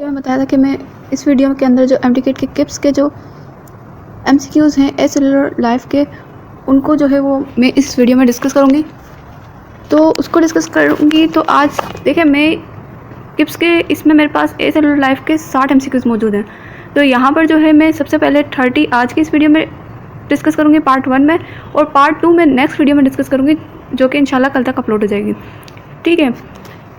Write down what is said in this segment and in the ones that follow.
मैं बताया था कि मैं इस वीडियो के अंदर जो एमटीकेट के किप्स के जो एमसीक्यूज़ हैं एसेलुलर लाइफ के, उनको जो है वो मैं इस वीडियो में डिस्कस करूँगी। तो उसको डिस्कस करूँगी तो आज देखिए मैं किप्स के इसमें मेरे पास एसेलुलर लाइफ के 60 एमसीक्यूज़ मौजूद हैं। तो यहाँ पर जो है मैं सबसे पहले 30 आज की इस वीडियो में डिस्कस करूँगी पार्ट 1 में, और पार्ट 2 में नेक्स्ट वीडियो में डिस्कस करूँगी जो कि इंशाल्लाह कल तक अपलोड हो जाएगी। ठीक है,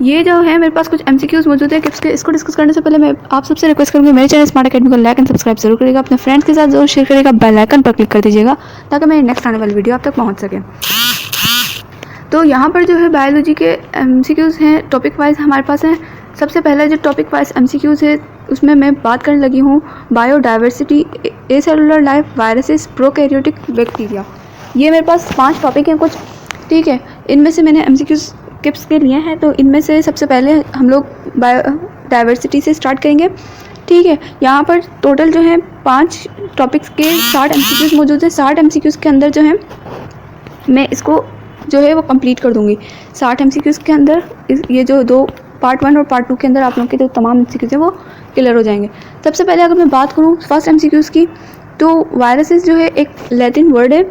ये जो है मेरे पास कुछ एमसीक्यूज़ मौजूद है किप्स के। इसको डिस्कस करने से पहले मैं आप सबसे रिक्वेस्ट करूँगी मेरे चैनल स्मार्ट अकेडमी को लाइक एंड सब्सक्राइब जरूर करिएगा, अपने फ्रेंड्स के साथ जरूर शेयर करिएगा, बेल आइकन पर क्लिक कर दीजिएगा ताकि मेरी नेक्स्ट आने वाली वीडियो आप तक पहुँच सके। तो यहाँ पर जो है बायोलॉजी के एमसीक्यूज़ हैं, टॉपिक वाइज हमारे पास हैं। सबसे पहला जो टॉपिक वाइज एमसीक्यूज़ है उसमें मैं बात करने लगी हूँ biodiversity, acellular life, viruses, prokaryotic bacteria. ये मेरे पास 5 टॉपिक हैं कुछ। ठीक है, इनमें से मैंने एमसीक्यूज़ किप्स के लिए हैं। तो इनमें से सबसे पहले हम लोग बायोडाइवर्सिटी से स्टार्ट करेंगे। ठीक है, यहाँ पर टोटल जो है 5 टॉपिक्स के 60 एमसीक्यूज़ मौजूद हैं। 60 एमसीक्यूज़ के अंदर जो है मैं इसको जो है वो कंप्लीट कर दूँगी। 60 एमसीक्यूज़ के अंदर ये जो 2 पार्ट 1 और पार्ट 2 के अंदर आप लोगों के जो तमाम एमसीक्यूज़ हैं वो क्लियर हो जाएंगे। सबसे पहले अगर मैं बात करूँ फर्स्ट एमसीक्यूज़ की, तो वायरसेस जो है एक लैटिन वर्ड है।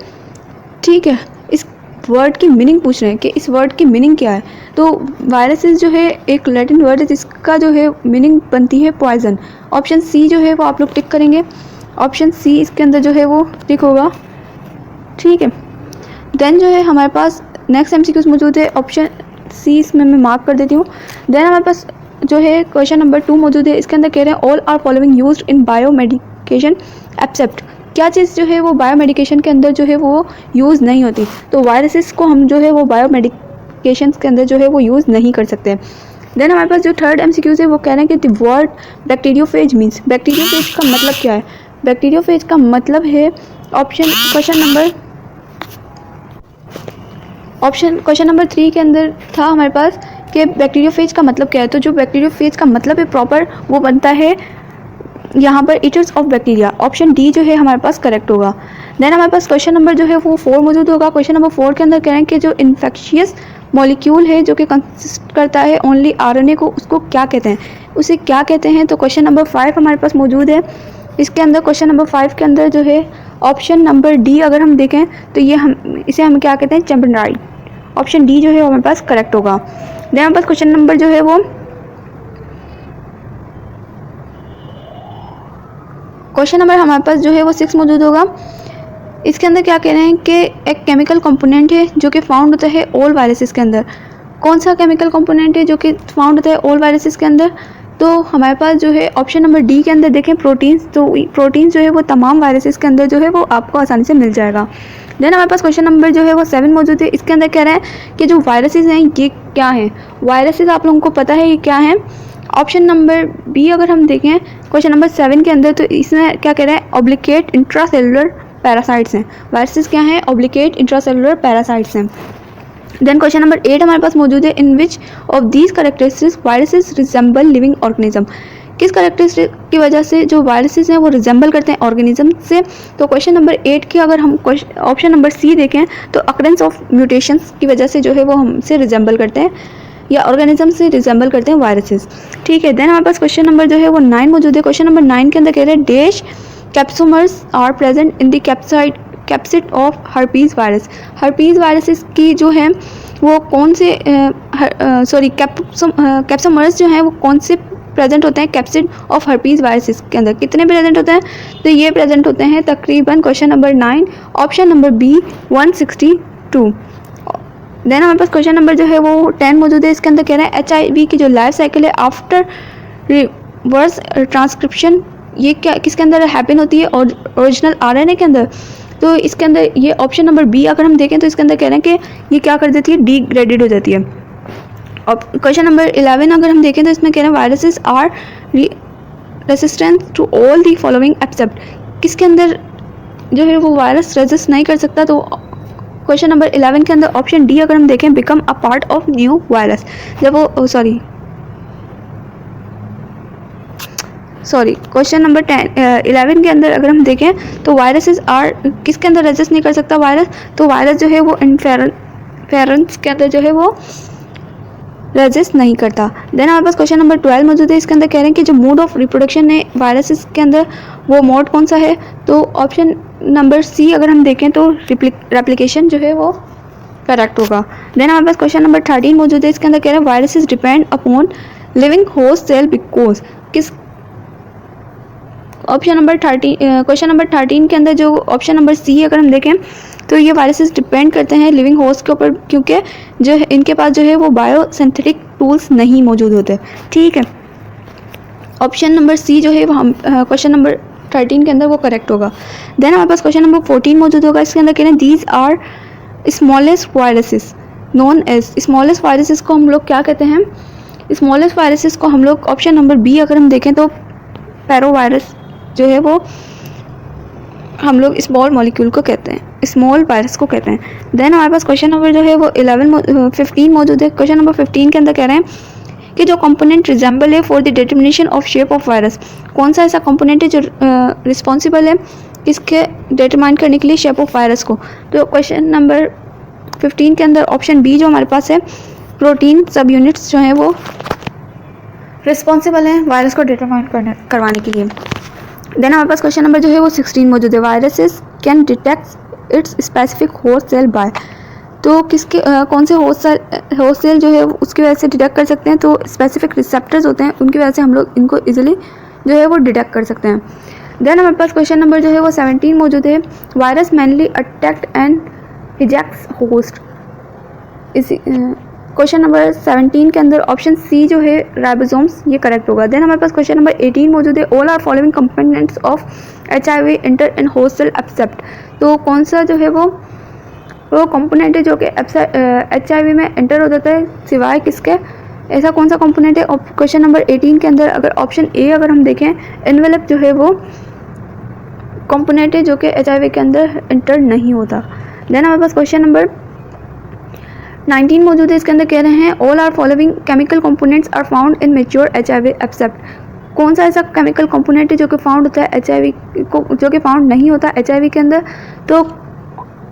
ठीक है, इस वर्ड की मीनिंग पूछ रहे हैं कि इस वर्ड की मीनिंग क्या है। तो वायरसेस जो है एक लैटिन वर्ड है जिसका जो है मीनिंग बनती है पॉइजन। ऑप्शन सी जो है वो आप लोग टिक करेंगे। ऑप्शन सी इसके अंदर जो है वो टिक होगा। ठीक है, देन जो है हमारे पास नेक्स्ट एमसीक्यूज़ मौजूद है। ऑप्शन सी इसमें मैं मार्क कर देती हूँ। देन हमारे पास जो है क्वेश्चन नंबर 2 मौजूद है। इसके अंदर कह रहे हैं all are following used in biomedication except, क्या चीज़ जो है वो बायोमेडिकेशन के अंदर जो है वो यूज़ नहीं होती। तो वायरसेस को हम जो है वो बायोमेडिकेशन के अंदर जो है वो यूज़ नहीं कर सकते। देन हमारे पास जो थर्ड एमसीक्यूज़ है वो कह रहे हैं कि the word bacteriophage means, bacteriophage का मतलब क्या है। बैक्टीरियोफेज का मतलब है क्वेश्चन नंबर 3 के अंदर था हमारे पास कि बैक्टीरियोफेज का मतलब क्या है। तो जो बैक्टीरियोफेज का मतलब है प्रॉपर वो बनता है यहाँ पर eaters of bacteria. Option D जो है हमारे पास करेक्ट होगा। देन हमारे पास क्वेश्चन नंबर जो है वो 4 मौजूद होगा। क्वेश्चन नंबर 4 के अंदर कह रहे हैं कि जो इन्फेक्शियस मॉलिक्यूल है जो कि कंसिस्ट करता है ओनली आरएनए को, उसको क्या कहते हैं, उसे क्या कहते हैं। तो क्वेश्चन नंबर 5 हमारे पास मौजूद है। इसके अंदर क्वेश्चन नंबर 5 के अंदर जो है ऑप्शन नंबर डी अगर हम देखें तो ये हम क्या कहते हैं, चैम्पियनाइड। ऑप्शन डी जो है हमारे पास करेक्ट होगा। देन हमारे पास क्वेश्चन नंबर जो है वो क्वेश्चन नंबर हमारे पास जो है वो 6 मौजूद होगा। इसके अंदर क्या कह रहे हैं कि एक केमिकल कंपोनेंट है जो कि फाउंड होता है ऑल वायरसेस के अंदर। कौन सा केमिकल कंपोनेंट है जो कि फाउंड होता है ऑल वायरसेस के अंदर। तो हमारे पास जो है ऑप्शन नंबर डी के अंदर देखें प्रोटीन्स। तो प्रोटीन्स जो है वो तमाम वायरसेस के अंदर जो है वो आपको आसानी से मिल जाएगा। देन हमारे पास क्वेश्चन नंबर जो है वो 7 मौजूद है। इसके अंदर कह रहे हैं कि जो वायरसेस हैं ये क्या हैं। वायरसेस आप लोगों को पता है ये क्या हैं। ऑप्शन नंबर बी अगर हम देखें क्वेश्चन नंबर 7 के अंदर, तो इसमें क्या कह रहे हैं, ऑब्लिकेट इंट्रासेलुलर पैरासाइट्स हैं। वायरसेस क्या हैं, ऑब्लिकेट इंट्रासेलुलर पैरासाइट्स हैं। देन क्वेश्चन नंबर 8 हमारे पास मौजूद है, in which of these characteristics viruses resemble living organism. किस कैरेक्टरिस्टिक की वजह से जो वायरसेस हैं वो रिजेंबल करते हैं ऑर्गेनिज्म से। तो क्वेश्चन नंबर 8 की अगर हम ऑप्शन नंबर सी देखें तो अकरेंस ऑफ म्यूटेशंस की वजह से जो है वो हमसे रिजेंबल करते हैं या ऑर्गेनिज्म से रिजेंबल करते हैं वायरसेस। ठीक है, देन हमारे पास क्वेश्चन नंबर जो है वो 9 मौजूद है। क्वेश्चन नंबर 9 के अंदर कह रहे हैं dash capsomers are present in the capsid of herpes virus. Herpes viruses की जो है वो कौन से कैप्सोमर्स जो हैं वो कौन से प्रेजेंट होते हैं कैप्सिड ऑफ हर्पीज वायरसेस के अंदर, कितने प्रेजेंट होते हैं। तो ये प्रेजेंट होते हैं तकरीबन question number 9 option number B 162। Then हमारे पास क्वेश्चन नंबर जो है वो 10 मौजूद है। इसके अंदर कह रहे हैं HIV की जो लाइफ साइकिल है आफ्टर रिवर्स ट्रांसक्रिप्शन, ये क्या किसके अंदर हैपन होती है, और ओरिजिनल RNA के अंदर। तो इसके अंदर ये ऑप्शन नंबर बी अगर हम देखें तो इसके अंदर कह रहे हैं कि ये क्या कर देती है, डिग्रेडेड हो जाती है। और क्वेश्चन नंबर 11 अगर हम देखें तो इसमें कह रहे हैं viruses are resistant to all the following except, किसके अंदर जो है वो वायरस रेजिस्ट नहीं कर सकता। तो क्वेश्चन नंबर 11 के अंदर ऑप्शन डी अगर हम देखें become a part of new virus, जब वो क्वेश्चन नंबर 11 के अंदर अगर हम देखें तो वायरसेस आर किसके अंदर रेजिस्ट नहीं कर सकता वायरस। तो वायरस जो है वो इन्फेरेंस के अंदर जो है वो रेजिस्ट नहीं करता। देन हमारे पास क्वेश्चन नंबर 12 मौजूद है। इसके अंदर कह रहे हैं कि जो मोड ऑफ रिप्रोडक्शन है वायरसेस के अंदर वो मोड कौन सा है, तो ऑप्शन नंबर सी अगर हम देखें तो रेप्लिकेशन जो है वो करेक्ट होगा। देन हमारे पास क्वेश्चन नंबर 13 मौजूद है। इसके अंदर कह रहे हैं viruses depend upon living host cell because किस ऑप्शन नंबर 13 क्वेश्चन नंबर 13 के अंदर जो ऑप्शन नंबर सी अगर हम देखें तो ये वायरसेस डिपेंड करते हैं लिविंग होस्ट के ऊपर, क्योंकि जो है इनके पास जो है वो बायोसिंथेटिक टूल्स नहीं मौजूद होते। ठीक है, ऑप्शन नंबर सी जो है वो हम क्वेश्चन नंबर 13 के अंदर वो करेक्ट होगा। देन हमारे पास क्वेश्चन नंबर 14 मौजूद होगा। इसके अंदर कह रहे हैं these are smallest viruses known as. Smallest viruses को हम लोग क्या कहते हैं, स्मॉलेस्ट वायरसेस को हम लोग ऑप्शन नंबर बी अगर हम देखें तो पैरो वायरस जो है वो हम लोग स्मॉल मॉलिक्यूल को कहते हैं, स्मॉल वायरस को कहते हैं। देन हमारे पास क्वेश्चन नंबर जो है वो 15 मौजूद है। क्वेश्चन नंबर 15 के अंदर कह रहे हैं कि जो कंपोनेंट रिजेंबल है for the determination of shape of virus, कौन सा ऐसा कंपोनेंट है जो रिस्पॉन्सिबल है किसके डिटरमाइन करने के लिए शेप ऑफ वायरस को, तो क्वेश्चन नंबर 15 के अंदर ऑप्शन बी जो हमारे पास है प्रोटीन सब यूनिट्स जो हैं वो रिस्पॉन्सिबल हैं वायरस को डिटरमाइन करवाने के लिए। देन हमारे पास क्वेश्चन नंबर जो है वो 16 मौजूद है। Viruses can detect its specific host cell by, तो किसके कौन से होस्ट सेल जो है उसकी वजह से डिटेक्ट कर सकते हैं, तो स्पेसिफिक रिसेप्टर्स होते हैं उनकी वजह से हम लोग इनको इजीली जो है वो डिटेक्ट कर सकते हैं। देन हमारे पास क्वेश्चन नंबर जो है वो 17 मौजूद है। Virus mainly attacked and hijacks host. इस क्वेश्चन नंबर 17 के अंदर ऑप्शन सी जो है राइबोसोम्स ये करेक्ट होगा। देन हमारे पास क्वेश्चन नंबर 18 मौजूद है। All are following components of HIV enter in host cell except, तो कौन सा जो है वो कंपोनेंट है जो कि HIV में एंटर हो जाता है सिवाय किसके, ऐसा कौन सा कंपोनेंट है। क्वेश्चन नंबर 18 के अंदर अगर ऑप्शन ए अगर हम देखें एनवेलप जो है वो कंपोनेंट है जो कि HIV के अंदर एंटर नहीं होता। देन हमारे पास क्वेश्चन नंबर 19 मौजूद है। इसके अंदर कह रहे हैं all are following chemical components are found in mature HIV except, कौन सा ऐसा केमिकल कंपोनेंट है जो कि फाउंड होता है HIV को, जो कि फाउंड नहीं होता HIV के अंदर, तो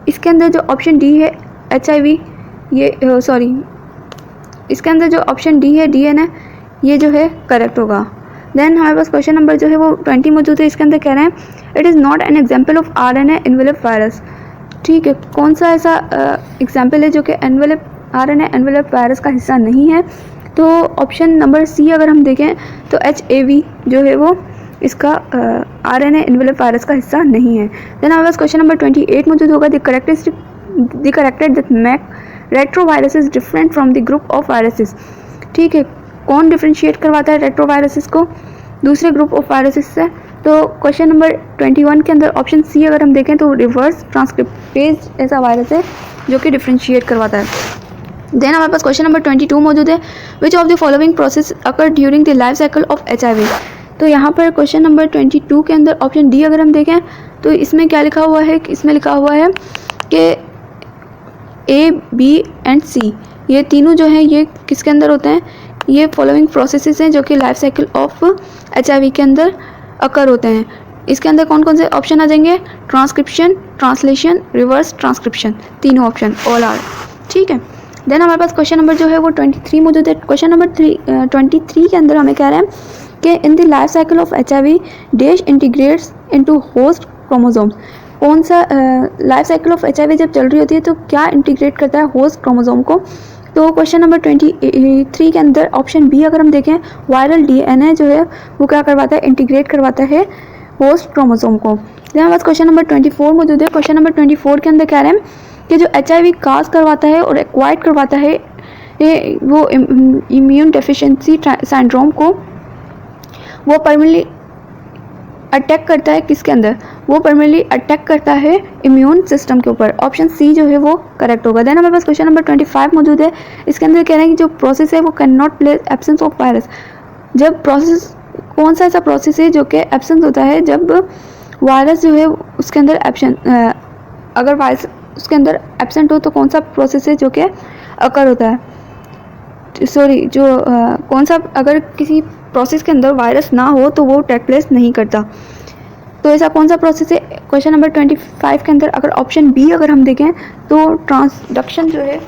इसके अंदर जो ऑप्शन डी है HIV ये सॉरी इसके अंदर जो ऑप्शन डी है DNA ये जो है करेक्ट होगा। देन हमारे पास क्वेश्चन नंबर जो है वो 20 मौजूद है। इसके अंदर कह रहे हैं it is not an example of RNA envelope virus, ठीक है, कौन सा ऐसा एग्जाम्पल है जो कि RNA एनवेलप वायरस का हिस्सा नहीं है, तो ऑप्शन नंबर सी अगर हम देखें तो HAV जो है वो इसका RNA एनवेलप वायरस का हिस्सा नहीं है। देन हमारे पास क्वेश्चन नंबर 28 मौजूद होगा। The corrected that make retroviruses different from the group of viruses, ठीक है, कौन डिफ्रेंशिएट करवाता है रेट्रोवायरसेस को दूसरे ग्रुप ऑफ वायरसेस से, तो क्वेश्चन नंबर 21 के अंदर ऑप्शन सी अगर हम देखें तो रिवर्स ट्रांसक्रिप्टेज ऐसा वायरस है जो कि डिफ्रेंशिएट करवाता है। देन हमारे पास क्वेश्चन नंबर 22 मौजूद है। विच of the following process occur during the life cycle of HIV, तो यहाँ पर क्वेश्चन नंबर 22 के अंदर ऑप्शन डी अगर हम देखें तो इसमें क्या लिखा हुआ है, इसमें लिखा हुआ है कि A, B एंड C ये तीनों जो हैं ये किसके अंदर होते हैं, ये फॉलोइंग प्रोसेसेस हैं जो कि लाइफ साइकिल ऑफ HIV के अंदर अकर होते हैं। इसके अंदर कौन कौन से ऑप्शन आ जाएंगे, ट्रांसक्रिप्शन, ट्रांसलेशन, रिवर्स ट्रांसक्रिप्शन, तीनों ऑप्शन ऑल आर, ठीक है। देन हमारे पास क्वेश्चन नंबर जो है वो 23 मौजूद है। क्वेश्चन नंबर 23 के अंदर हमें कह रहे हैं कि in the life cycle of HIV dash integrates into host chromosomes, कौन सा लाइफ साइकिल ऑफ HIV जब चल रही होती है तो क्या इंटीग्रेट करता है होस्ट क्रोमोसोम को, तो क्वेश्चन नंबर 23 के अंदर ऑप्शन बी अगर हम देखें वायरल DNA जो है वो क्या करवाता है, इंटीग्रेट करवाता है होस्ट क्रोमोसोम को। हमारे पास क्वेश्चन नंबर 24 मौजूद है। क्वेश्चन नंबर 24 के अंदर कह रहे हैं कि जो HIV काज करवाता है और एक्वायर्ड करवाता है वो इम्यून डेफिशिएंसी सिंड्रोम को वो परमानेंटली अटैक करता है किसके अंदर, वो परमानेंटली अटैक करता है इम्यून सिस्टम के ऊपर। ऑप्शन सी जो है वो करेक्ट होगा। देन हमारे पास क्वेश्चन नंबर 25 मौजूद है। इसके अंदर कह रहे हैं कि जो प्रोसेस है वो can not place absence of virus, जब प्रोसेस कौन सा ऐसा प्रोसेस है जो कि एब्सेंस होता है जब वायरस जो है उसके अंदर अगर वायरस उसके अंदर एब्सेंट हो तो कौन सा प्रोसेस है जो कि अकर होता है, सॉरी जो कौन सा अगर किसी प्रोसेस के अंदर वायरस ना हो तो वो टेक प्लेस नहीं करता, तो ऐसा कौन सा प्रोसेस है। क्वेश्चन नंबर 25 के अंदर अगर ऑप्शन बी अगर हम देखें तो ट्रांसडक्शन जो है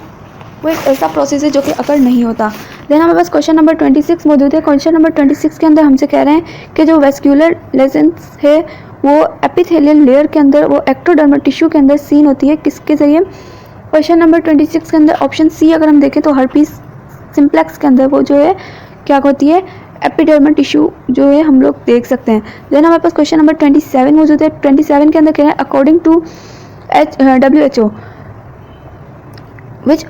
वो एक ऐसा प्रोसेस है जो कि अगर नहीं होता। देन हमारे पास क्वेश्चन नंबर 26 मौजूद है। क्वेश्चन नंबर 26 के अंदर हमसे कह रहे हैं कि जो वेस्क्यूलर लेजेंस है वो एपिथेलियल लेयर के अंदर, वो एक्टोडर्मल टिश्यू के अंदर सीन होती है किसके ज़रिए। क्वेश्चन नंबर 26 के अंदर ऑप्शन सी अगर हम देखें तो हर्पीस सिम्प्लेक्स के अंदर वो जो है क्या होती है, एपिडर्मल टिश्यू जो है हम लोग देख सकते हैं। देन हमारे पास क्वेश्चन नंबर 27 मौजूद है। 27 के अंदर कह रहे हैं according to WHO which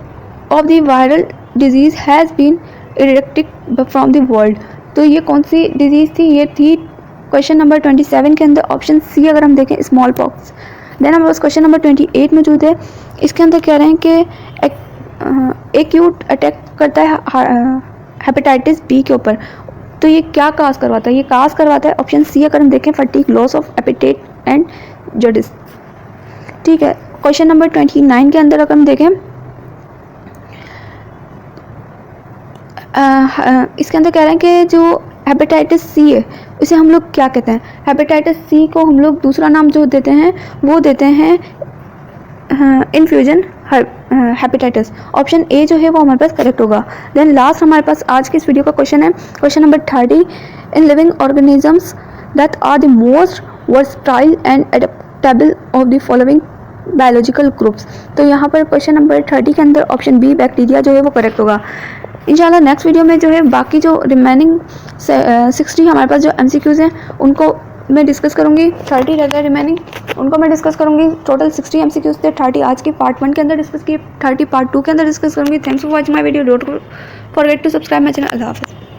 of the viral disease has been erected from the world. तो ये कौन सी डिजीज़ थी, ये थी क्वेश्चन नंबर 27 के अंदर ऑप्शन सी अगर हम देखें स्मॉल पॉक्स। देन हमारे पास क्वेश्चन नंबर 28 मौजूद है। इसके अंदर कह रहे हैं कि एक्यूट अटैक करता है हेपेटाइटिस बी के ऊपर। तो ये क्या काज करवाता है, ये काज करवाता है ऑप्शन सी अगर हम देखें fatigue, loss of appetite and jaundice. ठीक है, क्वेश्चन नंबर 29 के अंदर अगर हम देखें इसके अंदर कह रहे हैं कि जो हेपेटाइटिस सी है उसे हम लोग क्या कहते हैं। हेपेटाइटिस सी को हम लोग दूसरा नाम जो देते हैं वो देते हैं इन्फ्यूजन हेपेटाइटिस। ऑप्शन ए जो है वो हमारे पास करेक्ट होगा। देन लास्ट हमारे पास आज की इस वीडियो का क्वेश्चन है question number 30। In living organisms that are the most versatile and adaptable of the following biological groups. तो यहाँ पर क्वेश्चन नंबर 30 के अंदर ऑप्शन बी बैक्टीरिया जो है वो करेक्ट होगा। इंशाल्लाह नेक्स्ट वीडियो में जो है बाकी जो रिमेनिंग 60 हमारे पास जो MCQs हैं उनको मैं डिस्कस करूँगी। 30 रह गए रिमेनिंग, उनको मैं डिस्कस करूँगी। टोटल 60 MCQs थे। 30 आज की पार्ट 1 के अंदर डिस्कस की, 30 पार्ट 2 के अंदर डिस्कस करूँगी। Thanks for watching my video. Don't forget to subscribe my channel. अल्लाह हाफ़िज़।